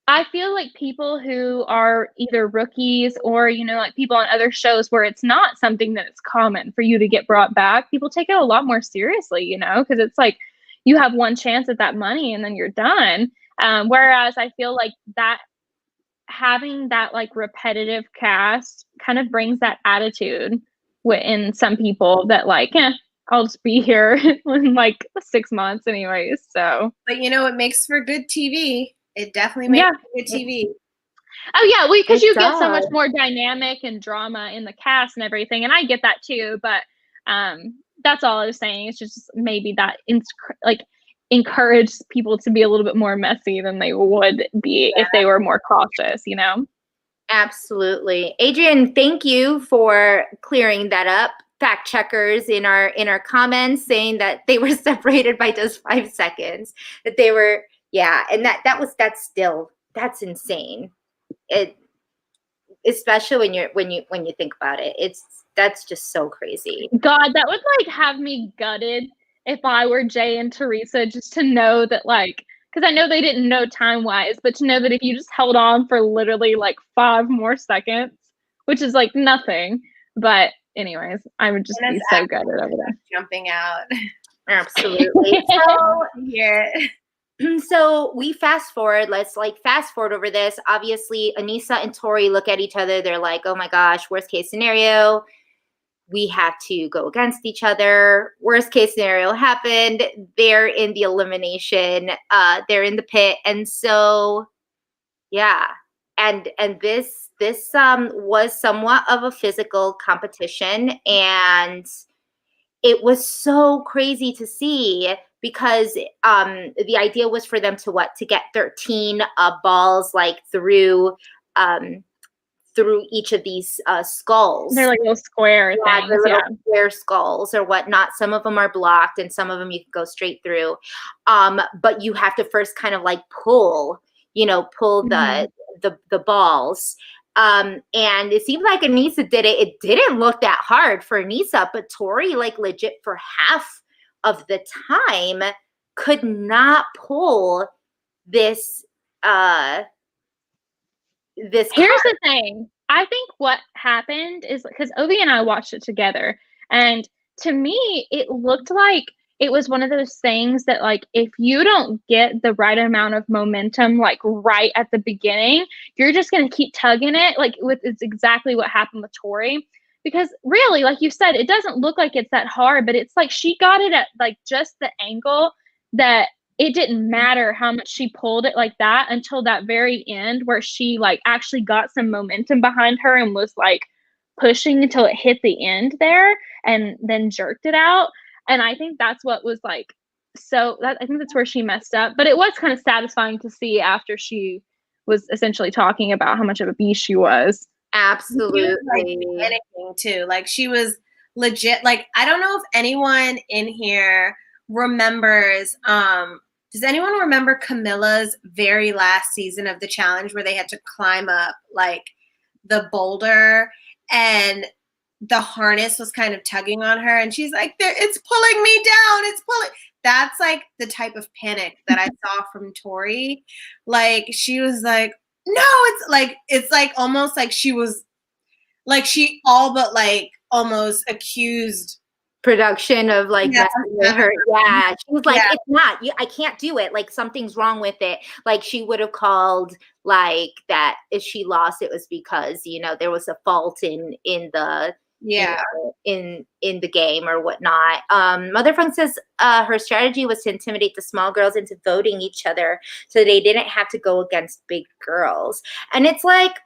I feel like people who are either rookies or, you know, like people on other shows where it's not something that it's common for you to get brought back, people take it a lot more seriously, you know, because it's like you have one chance at that money and then you're done. Whereas I feel like that having that like repetitive cast kind of brings that attitude in some people that like, I'll just be here in like 6 months anyways. So, but you know, it makes for good TV. It definitely makes for good TV. Oh yeah, well, because you get so much more dynamic and drama in the cast and everything, and I get that too. But that's all I was saying. It's just maybe that encourage people to be a little bit more messy than they would be if they were more cautious, you know? Absolutely. Adrian, thank you for clearing that up. Fact checkers in our comments saying that they were separated by just 5 seconds. That they were, and that's insane. It, especially when you think about it, that's just so crazy. God, that would like have me gutted if I were Jay and Teresa, just to know that, like, because I know they didn't know time-wise, but to know that if you just held on for literally like 5 more seconds, which is like nothing, but anyways, I would just be so gutted over that. Jumping out. Absolutely. So we fast forward. Let's like fast forward over this. Obviously, Anisa and Tory look at each other. They're like, oh my gosh, worst case scenario. We have to go against each other. Worst case scenario happened. They're in the elimination. They're in the pit. And so, yeah. And this was somewhat of a physical competition. And it was so crazy to see because the idea was for them to get 13 balls like through each of these skulls. They're like little square things. They're little square skulls or whatnot. Some of them are blocked and some of them you can go straight through. But you have to first kind of like pull the balls. And it seemed like Anisa did it. It didn't look that hard for Anisa, but Tory, like legit for half of the time, could not pull this. Here's the thing. I think what happened is because Ovi and I watched it together, and to me, it looked like it was one of those things that, like, if you don't get the right amount of momentum, like right at the beginning, you're just going to keep tugging it. Like, it's exactly what happened with Tory. Because really, like you said, it doesn't look like it's that hard, but it's like she got it at like just the angle that it didn't matter how much she pulled it like that until that very end where she like actually got some momentum behind her and was like pushing until it hit the end there and then jerked it out. And I think that's what was like, I think that's where she messed up. But it was kind of satisfying to see after she was essentially talking about how much of a beast she was. Absolutely. She was, like, panicking too. Like she was legit, like, I don't know if anyone in here remembers, does anyone remember Camilla's very last season of the challenge where they had to climb up like the boulder and the harness was kind of tugging on her and she's like, it's pulling me down, it's pulling. That's like the type of panic that I saw from Tory. Like, she was like, no, it's like almost like she was like, she all but like almost accused production of like messing with her. Yeah, she was like, it's not. I can't do it. Like, something's wrong with it. Like, she would have called like that if she lost. It was because there was a fault in the in the game or whatnot. Mother Funk says her strategy was to intimidate the small girls into voting each other so they didn't have to go against big girls. And it's like,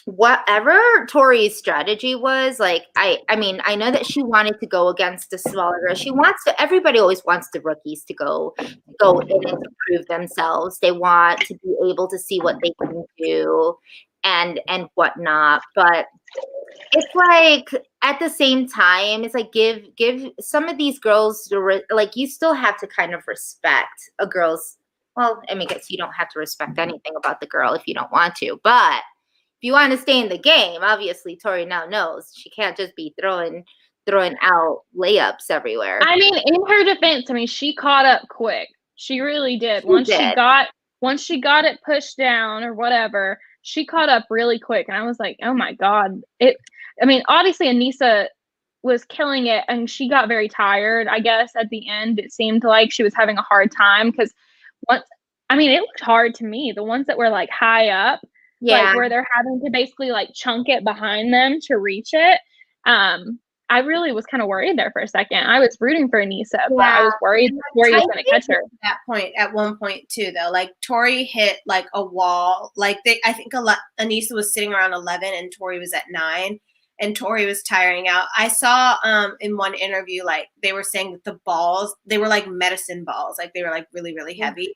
whatever Tory's strategy was, like, I mean, I know that she wanted to go against the smaller girls. She wants to, everybody always wants the rookies to go in and to prove themselves. They want to be able to see what they can do and whatnot. But it's like, at the same time, it's like, give some of these girls, like, you still have to kind of respect a girl's, well, I mean, I guess you don't have to respect anything about the girl if you don't want to, but if you want to stay in the game, obviously Tory now knows she can't just be throwing out layups everywhere. I mean, in her defense, I mean, she caught up quick. She really did. Once she got it pushed down or whatever, she caught up really quick. And I was like, oh my God. I mean, obviously Anisa was killing it and she got very tired, I guess, at the end. It seemed like she was having a hard time because it looked hard to me. The ones that were like high up, like where they're having to basically like chunk it behind them to reach it. I really was kind of worried there for a second. I was rooting for Anisa, but I was worried Tory was going to catch her. At one point too, though, like Tory hit like a wall. Like I think Anisa was sitting around 11 and Tory was at 9, and Tory was tiring out. I saw in one interview, like they were saying that the balls, they were like medicine balls, like they were like really, really heavy.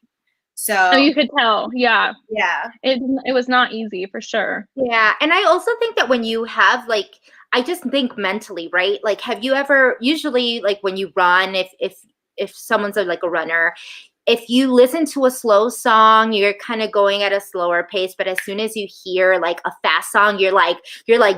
So you could tell, yeah. It was not easy for sure. Yeah, and I also think that when you have like, I just think mentally, right? Like, have you ever, usually like when you run, if someone's like a runner, if you listen to a slow song, you're kind of going at a slower pace, but as soon as you hear like a fast song, you're like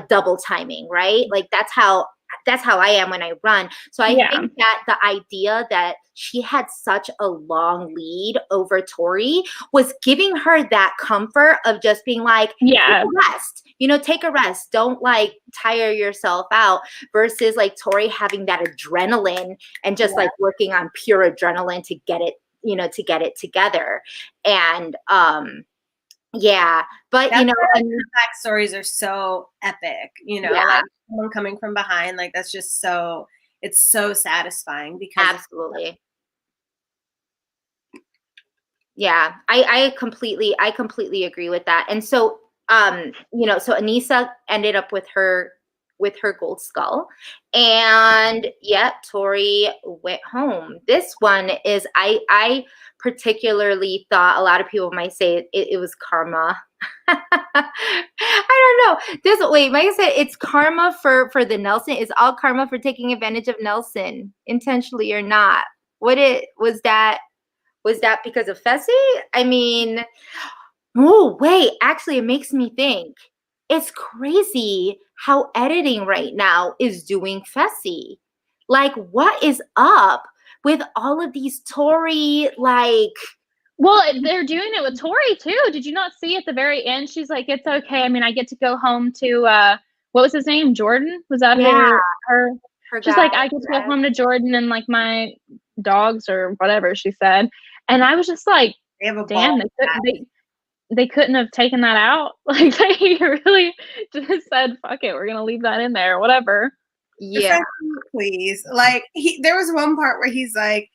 double timing, right? Like that's how I am when I run. So I think that the idea that she had such a long lead over Tory was giving her that comfort of just being like, take a rest, take a rest. Don't like tire yourself out, versus like Tory having that adrenaline and just like working on pure adrenaline to get it, to get it together. And, but and the backstories are so epic, like someone coming from behind, like that's just it's so satisfying because absolutely. Yeah, I completely agree with that. And so, so Anisa ended up with her gold skull, and Tory went home. This one is, I particularly thought a lot of people might say it was karma. I don't know. Mike said it's karma for the Nelson. Is all karma for taking advantage of Nelson, intentionally or not? Was that because of Fessy? I mean, actually it makes me think. It's crazy how editing right now is doing Fessy. Like, what is up with all of these Tory, like... Well, they're doing it with Tory too. Did you not see at the very end? She's like, it's okay. I mean, I get to go home to, what was his name? Jordan? Was that her? She's like, I get to go home to Jordan and like my dogs or whatever she said. And I was just like, damn, they couldn't have taken that out. Like, they really just said, fuck it, we're going to leave that in there, whatever. Yeah. Please. Like, there was one part where he's like,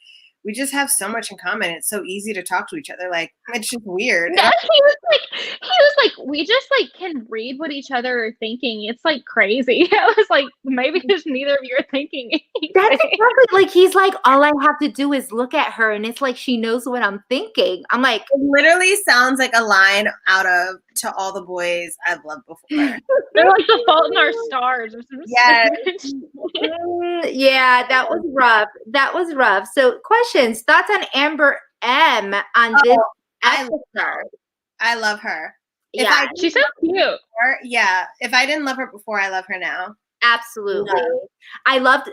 we just have so much in common. It's so easy to talk to each other. Like, it's just weird. Yeah, he was like, we just like can read what each other are thinking. It's like crazy. I was like, maybe just neither of you are thinking anything. That's exactly, like, he's like, all I have to do is look at her and it's like she knows what I'm thinking. I'm like, it literally sounds like a line out of to all the boys I've loved before. They're like The Fault in Our Stars or something. Yes. Yeah, that was rough. That was rough. So, questions, thoughts on Amber M on this episode? I love her. Yeah, she's so cute. If I didn't love her before, I love her now. Absolutely. I loved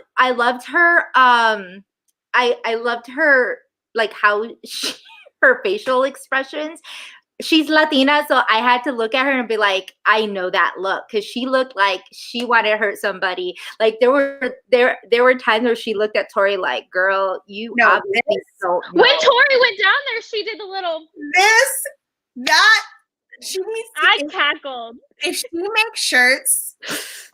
her. I loved her, like how her facial expressions. She's Latina, so I had to look at her and be like, I know that look, because she looked like she wanted to hurt somebody. Like there were times where she looked at Tory like, girl, you obviously don't know. When Tory went down there, she did the little she needs to, I cackled. If she makes shirts,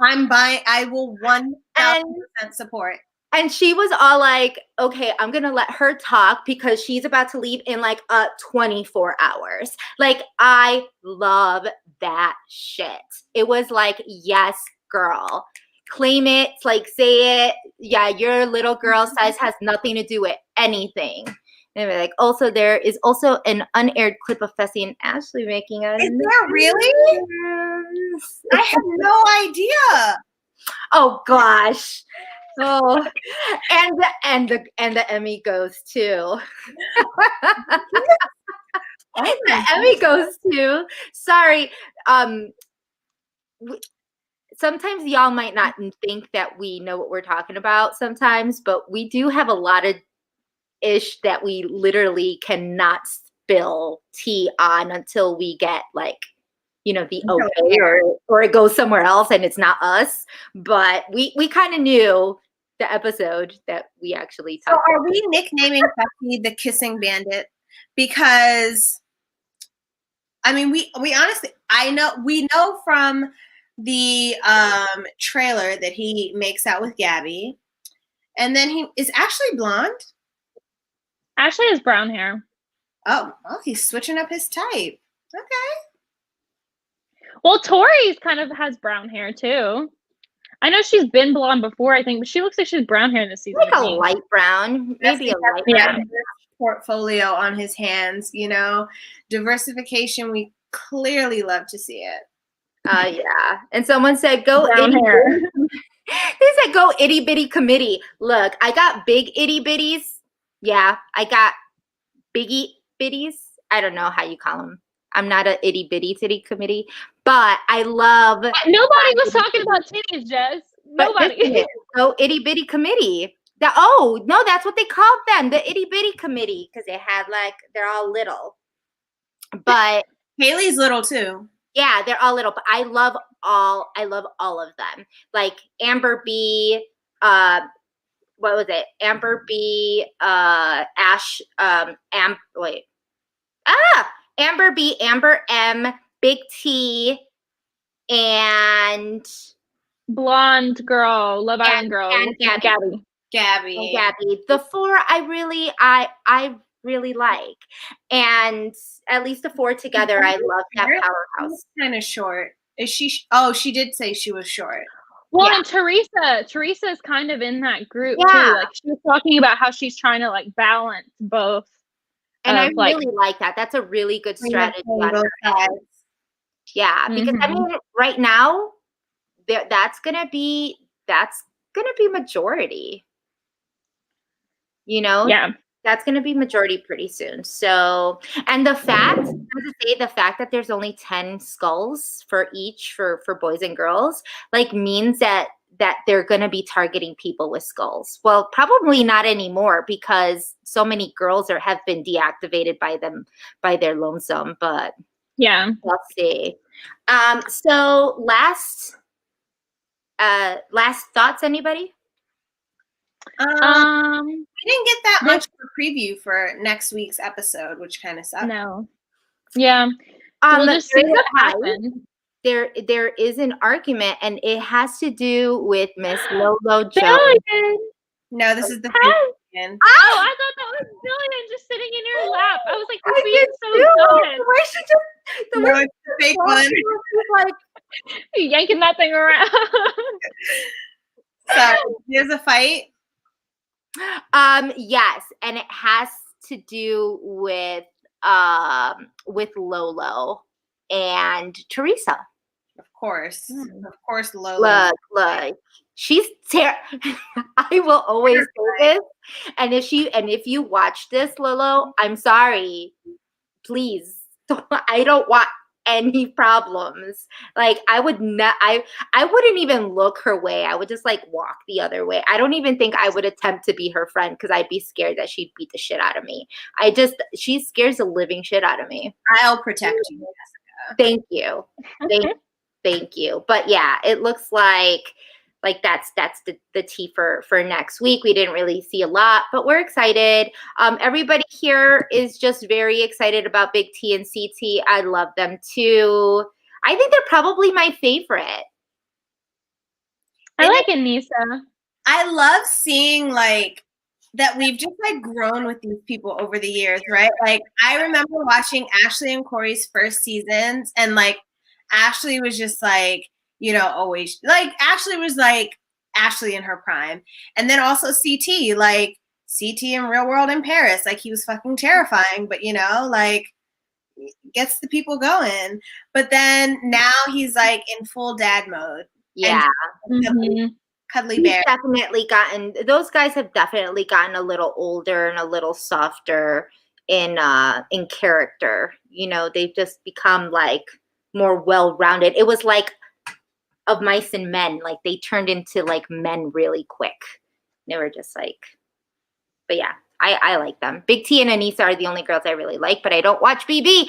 I will 1,000% support. And she was all like, okay, I'm going to let her talk because she's about to leave in like 24 hours. Like, I love that shit. It was like, yes, girl. Claim it, like say it. Yeah, your little girl size has nothing to do with anything. And like, also, there is also an unaired clip of Fessy and Ashley making out. Is there really? I have no idea. Oh gosh. Oh, and the Emmy goes too. The Emmy goes too. Sorry. Sometimes y'all might not think that we know what we're talking about sometimes, but we do have a lot of ish that we literally cannot spill tea on until we get like, the okay, or it goes somewhere else and it's not us. But we kind of knew the episode that we actually talked about. So are we nicknaming Fessy the kissing bandit? Because I mean, we honestly, we know from the trailer that he makes out with Gabby, and then he is Ashley blonde. Ashley has brown hair. Oh, he's switching up his type. Okay. Well, Tori's kind of has brown hair too. I know she's been blonde before, I think, but she looks like she's brown hair in this season. Like a light brown, maybe a light brown. Portfolio on his hands, diversification. We clearly love to see it. Yeah. And someone said, "Go brown hair." They said, "Go itty bitty committee." Look, I got big itty bitties. Yeah, I got biggie bitties. I don't know how you call them. I'm not a itty bitty titty committee, but I love. Nobody was talking about titties, Jess. Nobody. Go itty bitty committee. No, that's what they called them, the itty bitty committee, because they had they're all little. But Haley's little too. Yeah, they're all little, but I love all of them. Like Amber B, what was it? Amber B, Amber B, Amber M, Big T, and blonde girl, Love Island girl, and Gabby. The four I really like, and at least the four together, I love that powerhouse. Kind of short. Is she? Oh, she did say she was short. Well, and Teresa's kind of in that group too. Like she was talking about how she's trying to balance both. And I really like that. That's a really good strategy. Yeah, because I mean, right now, that's gonna be majority. Yeah, that's gonna be majority pretty soon. So, and the fact that there's only 10 skulls for each for boys and girls, means that they're gonna be targeting people with skulls. Well, probably not anymore because so many girls have been deactivated by their lonesome. But yeah, let's see. So last thoughts, anybody? We didn't get that much of a preview for next week's episode, which kind of sucks. No. Yeah. We'll just see what happens. There is an argument, and it has to do with Miss Lolo Jones. Billion. No, this is the Billion. Oh, I thought that was Billion just sitting in her lap. I was like, you're being so good. The way she just, no, it's the fake one. She's yanking that thing around. So there's a fight. Yes, and it has to do with Lolo and Teresa. Of course, Lola. Look. She's I will always say this, and if you watch this, Lolo, I'm sorry. Please, I don't want any problems. Like I wouldn't even look her way. I would just like walk the other way. I don't even think I would attempt to be her friend because I'd be scared that she'd beat the shit out of me. She scares the living shit out of me. I'll protect you, Jessica. Thank you. Thank you. But yeah, it looks like that's the tea for next week. We didn't really see a lot, but we're excited. Everybody here is just very excited about Big T and CT. I love them too. I think they're probably my favorite. I like Anisa. I love seeing like that we've just like grown with these people over the years, right? Like I remember watching Ashley and Corey's first seasons, and like Ashley was just like, always like Ashley was like Ashley in her prime. And then also CT, like CT in Real World in Paris, like he was fucking terrifying, but like gets the people going. But then now he's like in full dad mode. Yeah. Cuddly bear. Those guys have definitely gotten a little older and a little softer in character. They've just become like more well-rounded. It was like Of Mice and Men, like they turned into like men really quick. They were just like, but yeah, I like them. Big T and Anisa are the only girls I really like, but I don't watch BB.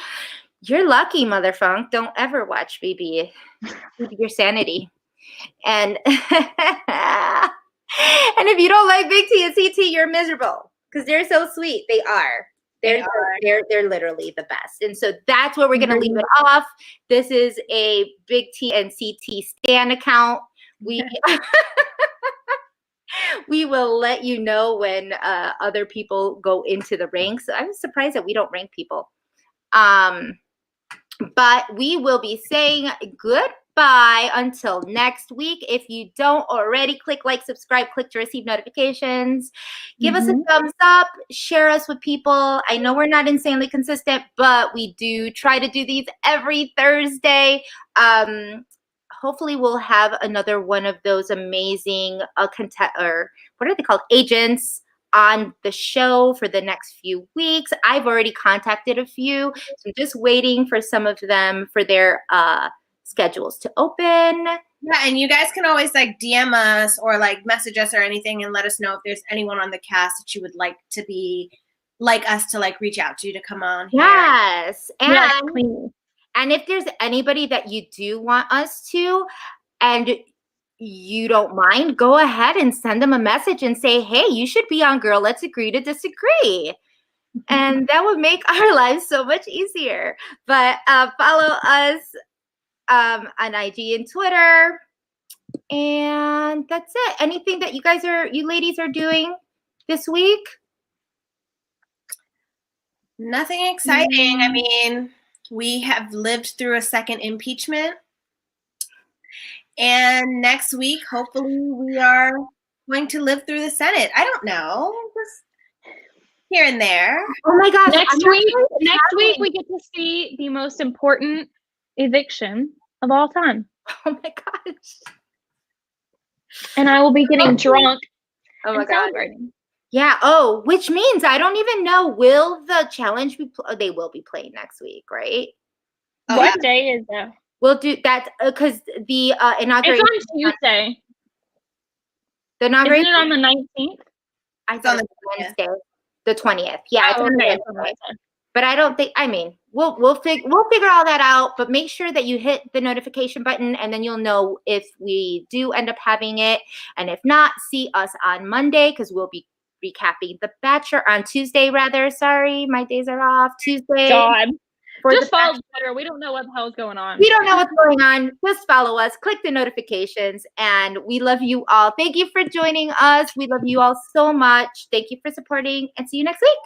You're lucky, Motherfunk. Don't ever watch BB. Your sanity. And and if you don't like Big T and CT, you're miserable because they're so sweet. They are. They're literally the best. And so that's where we're going to leave it off. This is a Big T and CT stan account. We will let you know when other people go into the ranks. I'm surprised that we don't rank people. But we will be saying goodbye until next week. If you don't already, click like, subscribe, click to receive notifications. Give us a thumbs up. Share us with people. I know we're not insanely consistent, but we do try to do these every Thursday. Hopefully we'll have another one of those amazing what are they called? Agents on the show for the next few weeks. I've already contacted a few, so I'm just waiting for some of them for their schedules to open. Yeah, and you guys can always like DM us or like message us or anything and let us know if there's anyone on the cast that you would like to be like us to like reach out to come on here. Yes. And if there's anybody that you do want us to and you don't mind, go ahead and send them a message and say, hey, you should be on Girl, Let's Agree to Disagree. And that would make our lives so much easier. But follow us on IG and Twitter. And that's it. Anything that you ladies are doing this week? Nothing exciting. I mean, we have lived through a second impeachment. And next week, hopefully, we are going to live through the Senate. I don't know. Just here and there. Oh my gosh. Next week we get to see the most important eviction of all time. Oh my gosh. And I will be getting drunk. Oh my god. Yeah. Oh, which means I don't even know. Will the challenge be? They will be playing next week, right? What day is that? We'll do that because the inauguration. It's on Tuesday. The inauguration. Isn't it on the 19th? I thought it was Wednesday, the 20th. Yeah, it's on Wednesday. But I don't think. I mean, we'll figure all that out. But make sure that you hit the notification button, and then you'll know if we do end up having it. And if not, see us on Monday because we'll be recapping The Bachelor on Tuesday. Rather, sorry, my days are off. Tuesday. God. Just follow Twitter. We don't know what the hell is going on. We don't know what's going on. Just follow us. Click the notifications. And we love you all. Thank you for joining us. We love you all so much. Thank you for supporting. And see you next week.